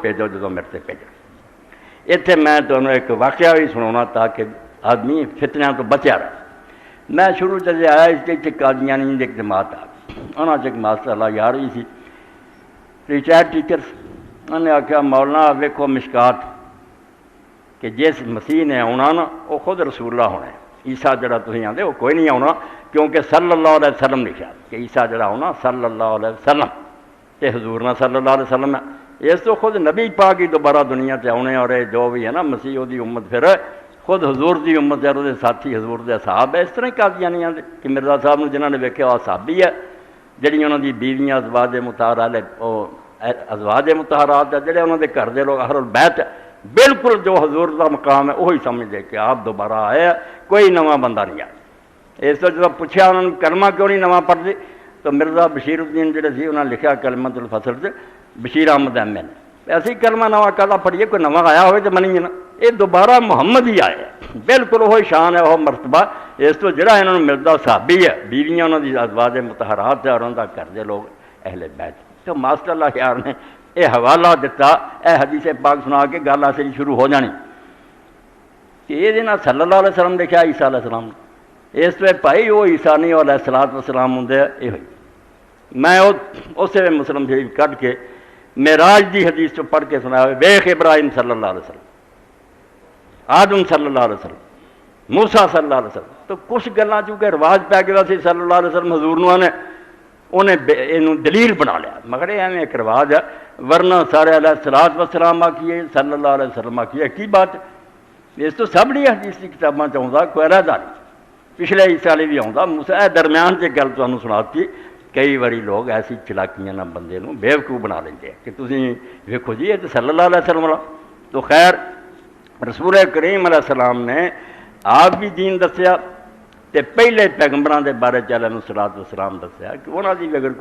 भेजो जो मेरे से भेजो। इत्थे मैं तुहानूं एक वाकया भी सुनाना ताकि आदमी फितनियां तो बचा रहे। मैं शुरू च आया इस कादियानी की एक जमात आ, उन्होंने एक माशाअल्लाह यार भी सी रिटायर्ड टीचर। उन्हें आख्या मौलाना वेखो मिशकात कि जिस मसीह ने आना ना वो खुद रसूला होना है। ईसा जरा तुम आते वो कोई नहीं आना, क्योंकि सल्लल्लाहु अलैहि वसल्लम लिखा कि ईसा जरा आना सल्लल्लाहु अलैहि वसल्लम, तो हजूर ना सल्लल्लाहु अलैहि वसल्लम है। इस तो खुद नबी पाक ही दोबारा दुनिया से आने, और जो भी है ना मसीह की उम्मत फिर खुद हजूर की उम्मत है, वो साथी हजूर के साहब है। इस तरह कादियानियां कि मिर्जा साहब ने जिन्होंने वेख्या वह साहबी है, जी उन्होंने बीवियाँ अजवाज मुताहरात अजवाज मुताहरात है, जोड़े उन्होंने घर के लोग अहलुल बैत बिल्कुल जो हजूर का मकाम है वही समझते कि आप दोबारा आए, कोई नवा बंदा नहीं आया। इस तो जो पूछा उन्होंने कलमा क्यों नहीं नवा पढ़ते, तो मिर्जा बशीरुद्दीन जोड़े सी उन्होंने लिखा कलमतुल फसल से बशीर अहमद एम एन, ऐसी कलमा नवा कहला पढ़िए, कोई नवा आया हो तो मनीए ना, ये दोबारा मुहम्मद ही आए, बिल्कुल वही शान है वह मरतबा। इस तो जोड़ा इन्होंने मिलता साहबी है, बीवियाँ उन्होंने अजवाज मुताहरात है और उनका घर के लोग अहले बैत। तो मास्टर अल्लाह यार ने यह हवाला दिता, यह हदीस पाक सुना के गल असली शुरू हो जानी कि ये सल्लल्लाहु अलैहि वसल्लम देखा ईसा अलैहिस्सलाम ने। इस वे भाई वो ईसा नहीं और अलैहिस्सलातु वस्सलाम होंगे ये। मैं उस वे मुस्लिम शरीफ कढ़ के मेराज की हदीस चो पढ़ के सुनाया, वेख इब्राहिम सल्लल्लाहु अलैहि वसल्लम, आदम सल्लल्लाहु अलैहि वसल्लम, मूसा सल्लल्लाहु अलैहि वसल्लम। तो कुछ गल्लां चूंकि रिवाज पै गया सी सल्लल्लाहु अलैहि वसल्लम हजूर ने उन्हें इनू दलील बना लिया, मगर एवं एक रिवाज है, वरना सारे अलैहिस्सलातु वस्सलाम आखिए सल्लल्लाहु अलैहि वसल्लम आखिए की बात। इस तो सबनी हदीस की किताबों आता कोई अलहदा नहीं, पिछले ईसा भी आता मूसा। दरम्यान से गल तुहानूं सुनाती, कई बारी लोग ऐसी चलाकियां ना बंदे नूं बेवकूफ़ बना लेंगे कि तुसीं वेखो जी ये तो सल्लल्लाहु अलैहि वसल्लम वाला। तो खैर रसूल करीम अलैहिस्सलाम ने आप भी दीन दस्या, तो पहले पैगंबरां दे बारे च अलैहिस्सलातु वस्सलाम दस्या कि उन्हां दी अगर